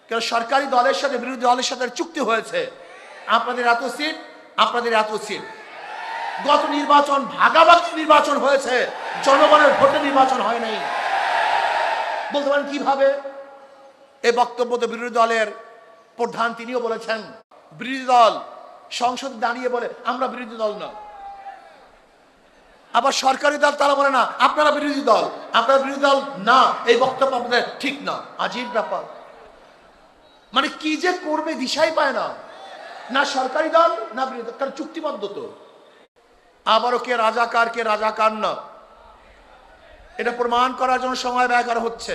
কেন সরকারি দলের সাথে বিরোধী দলের সাথে চুক্তি হয়েছে, আপনাদের এত সিট, আপনাদের এত সিট। গত নির্বাচন ভাগাভাগি নির্বাচন হয়েছে, জনগণের ভোটে নির্বাচন হয় নাই। বলতে পারেন কিভাবে? এই বক্তব্য তো বিরোধী দলের প্রধান তিনিও বলেছেন। বিরোধী দল সংসদে দাঁড়িয়ে বলে আমরা বিরোধী দল না, আবার সরকারি দল তারা বলে না আপনারা বিরোধী দল, আপনারা বিরোধী দল না, এই বক্তব্য আপনাদের ঠিক না। আজীব ব্যাপার, মানে কি যে করবে দিশাই পায় না, না সরকারি দল না বিরোধী দল, কারণ চুক্তিবদ্ধ তো। আবারও কে রাজাকার কে রাজাকার না, এটা প্রমাণ করার জন্য সময় ব্যয় করা হচ্ছে।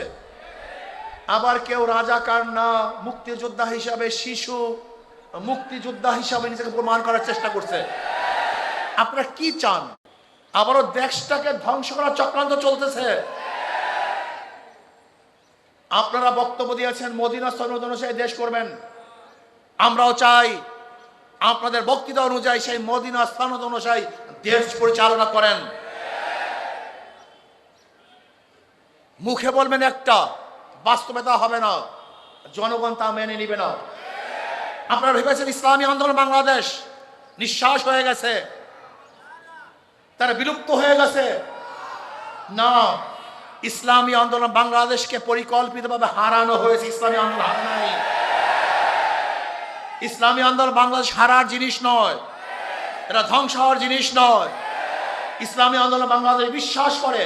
আবার কেউ রাজাকার না, মুক্তিযোদ্ধা হিসাবে শিশু মুক্তিযোদ্ধা হিসাবে নিজেকে প্রমাণ করার চেষ্টা করছে। আপনারা কি চান? আবারও দেশটাকে ধ্বংস করার চক্রান্ত চলতেছে। আপনারা বক্তব্য দিয়েছেন মদিনা সনদ অনুযায়ী দেশ করবেন, আমরাও চাই আপনাদের বক্তৃতা অনুযায়ী সেই মদিনা সনদ অনুযায়ী দেশ পরিচালনা করেন। মুখে বলবেন একটা, বাস্তবতা হবে না, জনগণ তা মেনে নিবে না। আপনারা ভেবেছেন ইসলামী আন্দোলন বাংলাদেশ নিঃশ্বাস হয়ে গেছে, তারা বিলুপ্ত হয়ে গেছে? না, ইসলামী আন্দোলন বাংলাদেশকে পরিকল্পিতভাবে হারানো হয়েছে। ইসলামী আন্দোলন হারা নাই। ইসলামী আন্দোলন বাংলাদেশ হারার জিনিস নয়, এটা ধ্বংস হওয়ার জিনিস নয়। ইসলামী আন্দোলন বাংলাদেশ বিশ্বাস করে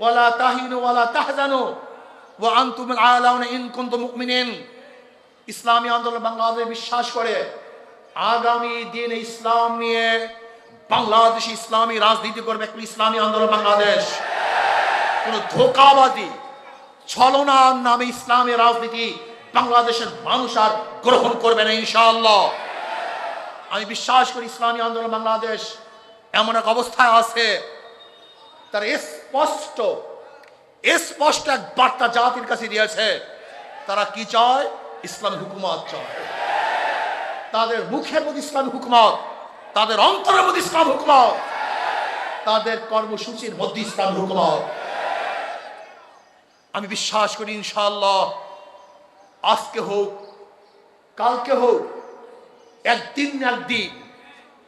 ওয়ালা তাহিনু ওয়ালা তাহজানু ওয়া আনতুমুল আ'লাউনা ইন কুনতুম মুমিনিন। ইসলামী আন্দোলন বাংলাদেশ বিশ্বাস করে আগামী দিনে ইসলাম নিয়ে বাংলাদেশ ইসলামী রাজনীতি করবে একটা ইসলামী আন্দোলন বাংলাদেশ। কোন ধোঁকাবাজি ছলনার নামে ইসলামী রাজনীতি বাংলাদেশের মানুষ আর গ্রহণ করবে না ইনশাআল্লাহ। আমি বিশ্বাস করি ইসলামী আন্দোলন বাংলাদেশ এমন এক অবস্থায় আছে, তার স্পষ্ট এক বার্তা জাতির কাছে দিয়েছে। তারা কি চায়? ইসলামী হুকুমত চায়। তাদের মুখের মধ্যে ইসলামী হুকুমত, তাদের অন্তরের মধ্যে ইসলাম হুকুমত, তাদের কর্মসূচির মধ্যে ইসলাম হুকুমত। আমি বিশ্বাস করি ইনশাআল্লাহ আজকে হোক কালকে হোক, একদিন না একদিন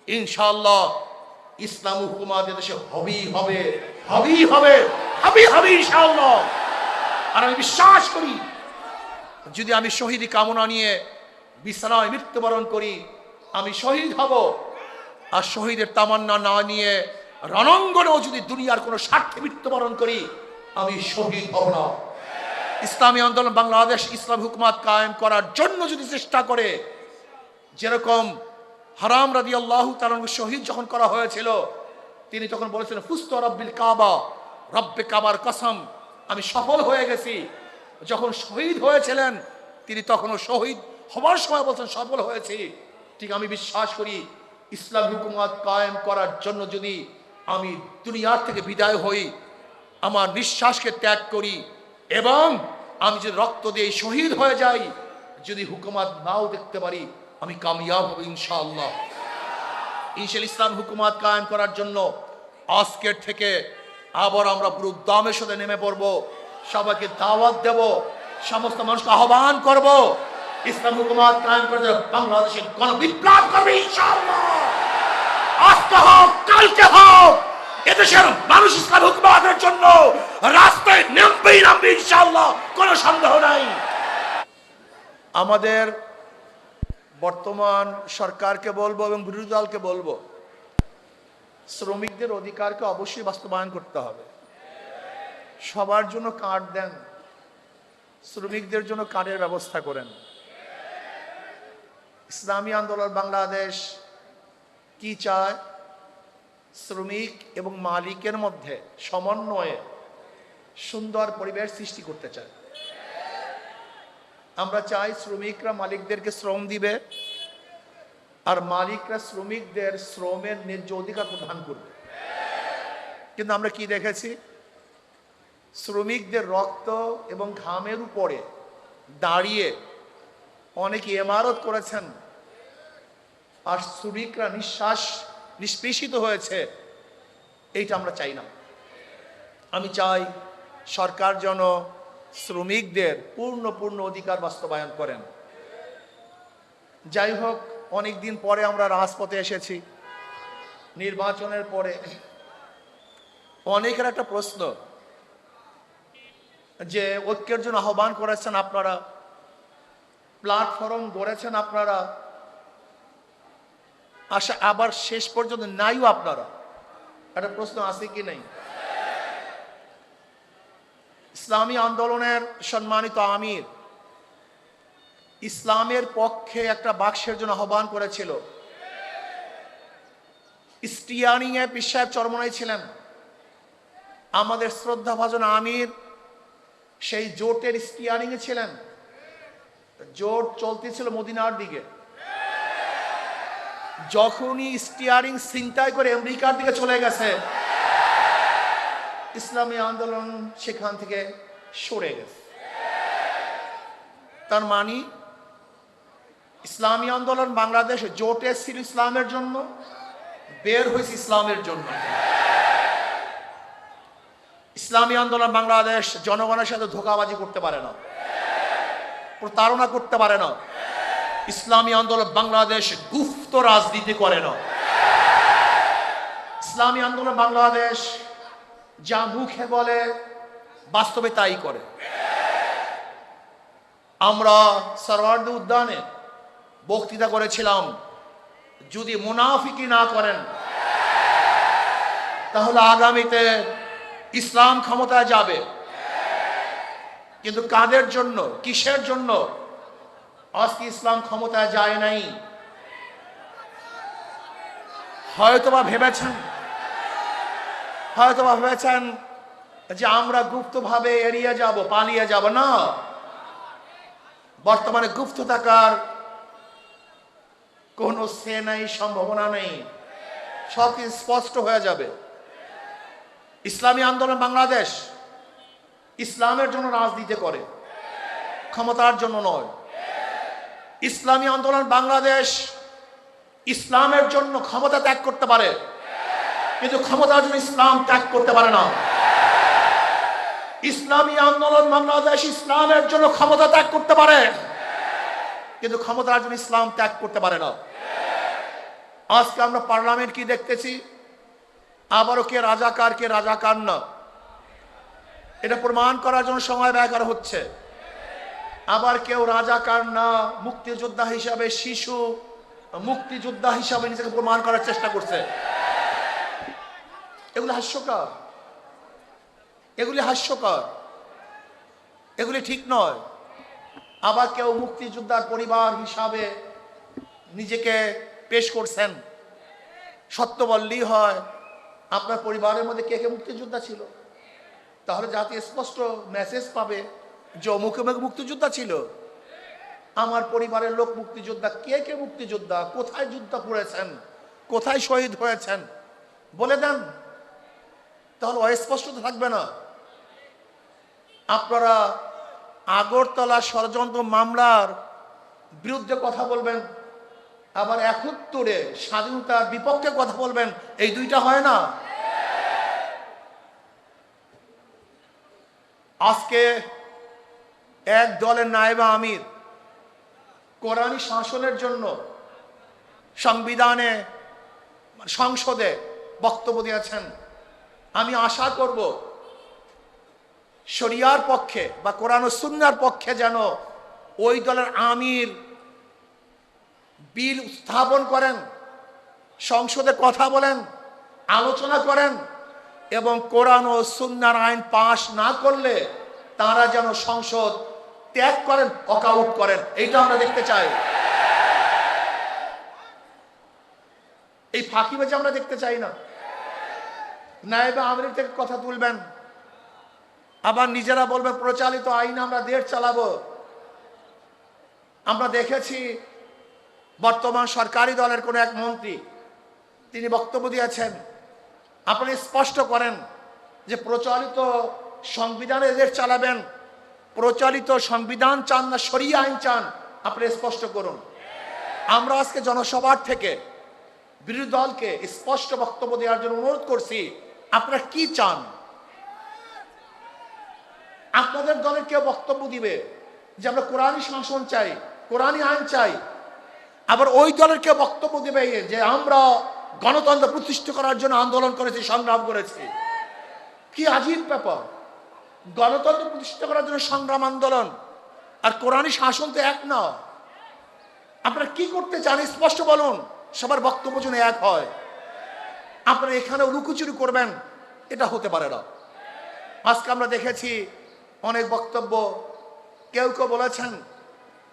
ইনশাআল্লাহ ইসলাম হুকুমত দেশে হবেই হবে, হবেই হবে, হবেই হবে ইনশাআল্লাহ। আর আমি বিশ্বাস করি যদি আমি শহীদ কামনা নিয়ে বিছানায় মৃত্যুবরণ করি, আমি শহীদ হব। আর শহীদের তামান্না না নিয়ে রণাঙ্গনেও যদি দুনিয়ার কোনো স্বার্থে মৃত্যুবরণ করি, আমি শহীদ হব না। ইসলামী আন্দোলন বাংলাদেশ ইসলাম হুকুমত কায়েম করার জন্য যদি চেষ্টা করে, যেরকম হারাম রাদিয়াল্লাহু তাআলা শহীদ যখন করা হয়েছিল, তিনি তখন বলেছিলেন ফুস্তু রাব্বিল কাবা, রব্বে কাবার কসম, আমি সফল হয়ে গেছি। যখন শহীদ হয়েছিলেন তিনি তখনও শহীদ হবার সময় বলছেন সফল হয়েছি। ঠিক আমি বিশ্বাস করি ইসলাম হুকুমত কায়েম করার জন্য যদি আমি দুনিয়ার থেকে বিদায় হই, আমার নিঃশ্বাসকে ত্যাগ করি এবং আমি যদি রক্ত দিয়ে শহীদ হয়ে যাই, যদি হুকুমত নাও দেখতে পারি, আমি কামিয়াব হব ইনশাআল্লাহ। ইসলাম হুকুমত কায়েম করার জন্য আজকের থেকে আবার আমরা পুরো উদ্যমের সাথে নেমে পড়ব। সবাইকে দাওয়াত দেব, সমস্ত মানুষকে আহ্বান করব ইসলাম হুকুমত কায়েম করে বাংলাদেশের গণবিপ্লব করবে ইনশাআল্লাহ। আজকে হোক কালকে হোক, এদেশের মানুষ ইসলাম হুকুমতের জন্য রাস্তায় নামবে ইনশাআল্লাহ, কোনো সন্দেহ নাই। আমাদের বর্তমান সরকারকে বলবো এবং বিরোধী দলকে বলবো, শ্রমিকদের অধিকারকে অবশ্যই বাস্তবায়ন করতে হবে। সবার জন্য কার্ড দেন, শ্রমিকদের জন্য কার্ডের ব্যবস্থা করেন। ইসলামী আন্দোলন বাংলাদেশ কি চায়? শ্রমিক এবং মালিকের মধ্যে সমন্বয়ে সুন্দর পরিবেশ সৃষ্টি করতে চায়। আমরা চাই শ্রমিকরা মালিকদেরকে শ্রম দিবে আর মালিকরা শ্রমিকদের শ্রমের ন্যায্য অধিকার প্রদান করবে। কিন্তু আমরা কি দেখেছি? শ্রমিকদের রক্ত এবং ঘামের উপরে দাঁড়িয়ে অনেকে ইমারত করেছেন আর শ্রমিকরা নিষ্পেষিত হয়েছে। এইটা আমরা চাই না। আমি চাই সরকার যেন শ্রমিকদের পূর্ণ অধিকার বাস্তবায়ন করেন। যাই হোক, অনেকদিন পরে আমরা রাজপথে এসেছি নির্বাচনের পরে। অনেকের একটা প্রশ্ন যে ঐক্যের জন্য আহ্বান করেছেন আপনারা, প্ল্যাটফর্ম গড়েছেন আপনারা, আশা আবার শেষ পর্যন্ত নাইও আপনারা। একটা প্রশ্ন আছে কি নেই? ইসলামী আন্দোলনের সম্মানিত আমির ইসলামের পক্ষে একটা বাক্সের জন্য আহ্বান করেছিল। স্টিয়ারিং এ পীর সাহেব চরমনাই ছিলেন। আমাদের শ্রদ্ধাভাজন আমির সেই জোটের স্টিয়ারিং এ ছিলেন। জোট চলতেছিল মদিনার দিকে। যখনই স্টিয়ারিং ছিনতাই করে আমেরিকার দিকে চলে গেছে, ইসলামী আন্দোলন সেখান থেকে সরে গেছে। তার মানে ইসলামী আন্দোলন বাংলাদেশ জোটে ছিল ইসলামের জন্য, বের হয়েছে ইসলামের জন্য। ইসলামী আন্দোলন বাংলাদেশ জনগণের সাথে ধোঁকাবাজি করতে পারে না, প্রতারণা করতে পারে না। ইসলামী আন্দোলন বাংলাদেশ গুপ্ত রাজনীতি করে না। ইসলামী আন্দোলন বাংলাদেশ যা মুখে বলে বাস্তবে তাই করে। আমরা সরওয়ার্দী উদ্যানে বক্তৃতা করেছিলাম, যদি মুনাফিকি না করেন তাহলে আগামীতে ইসলাম ক্ষমতায় যাবে। কিন্তু কাদের জন্য, কিসের জন্য আজকে ইসলাম ক্ষমতায় যায় নাই? হয়তোবা ভেবেছেন যে আমরা গুপ্তভাবে এড়িয়ে যাব, পালিয়ে যাব। না, বর্তমানে গুপ্ত থাকার কোনো সে নাই, সম্ভাবনা নেই। সব কিছু স্পষ্ট হয়ে যাবে। ইসলামী আন্দোলন বাংলাদেশ ইসলামের জন্য রাজনীতি করে, ক্ষমতার জন্য নয়। ইসলামী আন্দোলন বাংলাদেশ ইসলামের জন্য ক্ষমতা ত্যাগ করতে পারে, কিন্তু ক্ষমতার জন্য ইসলাম ত্যাগ করতে পারে না। ইসলামী আন্দোলন বাংলাদেশ ইসলামের জন্য ক্ষমতা ত্যাগ করতে পারে, কিন্তু ক্ষমতার জন্য ইসলাম ত্যাগ করতে পারে না। আজকে আমরা পার্লামেন্ট কি দেখতেছি? আবারও কে রাজাকার না, এটা প্রমাণ করার জন্য সময় ব্যয় করা হচ্ছে। আবার কেউ রাজাকার না, মুক্তিযোদ্ধা হিসাবে, শিশু মুক্তিযোদ্ধা হিসাবে নিজেকে প্রমাণ করার চেষ্টা করছে। এগুলি হাস্যকর, এগুলি ঠিক নয়। আবার কেউ মুক্তিযোদ্ধার পরিবার হিসাবে নিজেকে পেশ করছেন। সত্য বললেই হয়, আপনার পরিবারের মধ্যে কে কে মুক্তিযোদ্ধা ছিল, তাহলে জাতি স্পষ্ট মেসেজ পাবে যে অমুক মুক্তিযোদ্ধা ছিল। আমার পরিবারের লোক মুক্তিযোদ্ধা। কে কে মুক্তিযোদ্ধা, কোথায় যুদ্ধ করেছেন, কোথায় শহীদ হয়েছেন বলে দেন, তাহলে অস্পষ্টতা থাকবে না। আপনারা আগরতলা ষড়যন্ত্র মামলার বিরুদ্ধে কথা বলবেন, আবার ৭১ স্বাধীনতার বিপক্ষে কথা বলবেন, এই দুইটা হয় না। আজকে এক দলের নায়েবে আমির কোরআনী শাসনের জন্য সংসদে বক্তব্য দিয়েছেন। আমি আশা করব শরিয়ার পক্ষে বা কোরআন ও সুন্নাহর পক্ষে যেন ওই দলের আমির বিল উত্থাপন করেন, সংসদে কথা বলেন, আলোচনা করেন, এবং কোরআন ও সুন্নাহর আইন পাশ না করলে তারা যেন সংসদ ত্যাগ করেন, ওয়াকআউট করেন। এইটা আমরা দেখতে চাই। এই ফাঁকিবাজি আমরা দেখতে চাই না। নায়েবে আমির থেকে কথা তুলবেন, আবার নিজেরা বলবেন প্রচলিত আইন আমরা দেশ চালাবো। আমরা দেখেছি বর্তমান সরকারি দলের কোন এক মন্ত্রী তিনি বক্তব্য দিয়েছেন, আপনি স্পষ্ট করেন যে প্রচলিত সংবিধানে দেশ চালাবেন, প্রচলিত সংবিধান চান না শরিয়া আইন চান, আপনি স্পষ্ট করুন। আমরা আজকে জনসভার থেকে বিরোধী দলকে স্পষ্ট বক্তব্য দেওয়ার জন্য অনুরোধ করছি, আপনারা কি চান? আপনাদের দলের কেউ বক্তব্য দিবে যে আমরা কোরআনী শাসন চাই, কোরআনী আইন চাই, আবার ওই দলের কেউ বক্তব্য দিবে যে আমরা গণতন্ত্র প্রতিষ্ঠা করার জন্য আন্দোলন করেছি, সংগ্রাম করেছি। কি আজীব ব্যাপার! গণতন্ত্র প্রতিষ্ঠা করার জন্য সংগ্রাম, আন্দোলন আর কোরআনী শাসন তো এক না। আপনারা কি করতে চান স্পষ্ট বলুন, সবার বক্তব্য যেন এক হয়। আপনারা এখানে লুকোচুরি করবেন, এটা হতে পারে না। আজকে আমরা দেখেছি অনেক বক্তব্য, কেউ কেউ বলেছেন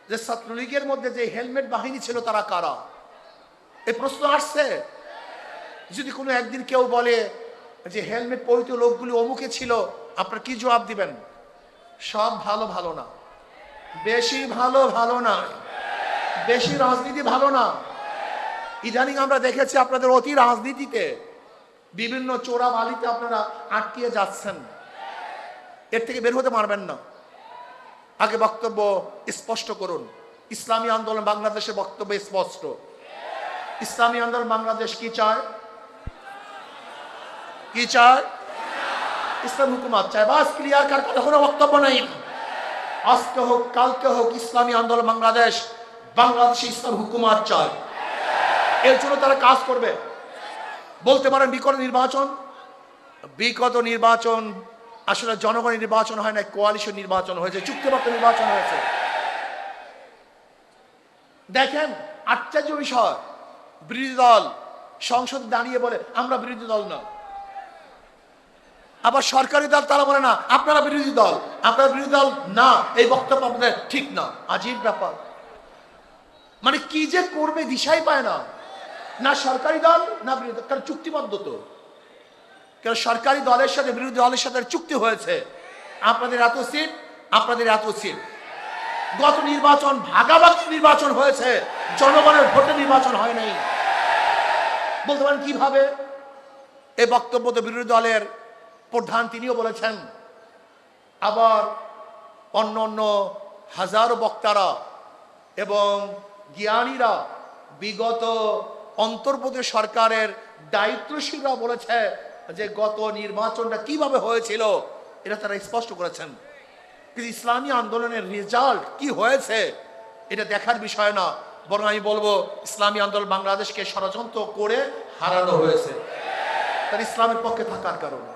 যে ছাত্রলীগের মধ্যে যে হেলমেট বাহিনী ছিল তারা কারা। এই প্রশ্ন আসছে। যদি কোনো একদিন কেউ বলে যে হেলমেট পরিহিত লোকগুলি অমুকে ছিল, আপনারা কি জবাব দিবেন? সব ভালো ভালো না, বেশি ভালো ভালো না, বেশি রাজনীতি ভালো না। ইদানিং আমরা দেখেছি আপনাদের অতি রাজনীতিতে বিভিন্ন চোরা বালিতে আপনারা আটকিয়ে যাচ্ছেন। এর থেকে বের হতে পারবেন না। আগে বক্তব্য স্পষ্ট করুন। ইসলামী আন্দোলন বাংলাদেশের বক্তব্য স্পষ্ট। ইসলামী আন্দোলন বাংলাদেশ কি চায়? কি চায়? ইসলাম হুকুমত চায়। বাস ক্লিয়ার, কার কথা কোনো বক্তব্য নেই। আজকে হোক কালকে হোক ইসলামী আন্দোলন বাংলাদেশ, বাংলাদেশে ইসলাম হুকুমত চায়। এর জন্য তারা কাজ করবে। বলতে পারেন বিগত নির্বাচন, বিগত নির্বাচন আসলে জনগণের নির্বাচন হয় না, কোয়ালিশন নির্বাচন হয়েছে, চুক্তিবদ্ধ নির্বাচন হয়েছে। দেখেন আশ্চর্য বিষয়, বিরোধী দল সংসদে দাঁড়িয়ে বলে আমরা বিরোধী দল না, আবার সরকারি দল তারা বলে না আপনারা বিরোধী দল, আপনারা বিরোধী দল না, এই বক্তব্য আপনাদের ঠিক না। আজীব ব্যাপার। মানে কি যে করবে দিশাই পায় না, না সরকারি দল না বিরোধী দল। কারণ চুক্তিবদ্ধ তো, কারণ সরকারি দলের সাথে বিরোধী দলের সাথে চুক্তি হয়েছে, আপনাদের এত সিট, আপনাদের এত সিট। গত নির্বাচন ভাগাভাগি নির্বাচন হয়েছে, জনগণের ভোটে নির্বাচন হয় নাই। বলতে পারেন কিভাবে? এই বক্তব্য তো বিরোধী দলের প্রধান তিনিও বলেছেন, আবার অন্য অন্য হাজারো বক্তারা এবং জ্ঞানীরা, বিগত অন্তর্বর্তী সরকারের দায়িত্বশীলরা বলেছে যে গত নির্বাচনটা কিভাবে হয়েছিল এটা তারা স্পষ্ট করেছেন। কিন্তু ইসলামী আন্দোলনের রেজাল্ট কি হয়েছে এটা দেখার বিষয় না, বরং আমি বলবো ইসলামী আন্দোলন বাংলাদেশকে ষড়যন্ত্র করে হারানো হয়েছে। তার ইসলামের পক্ষে থাকার কারণে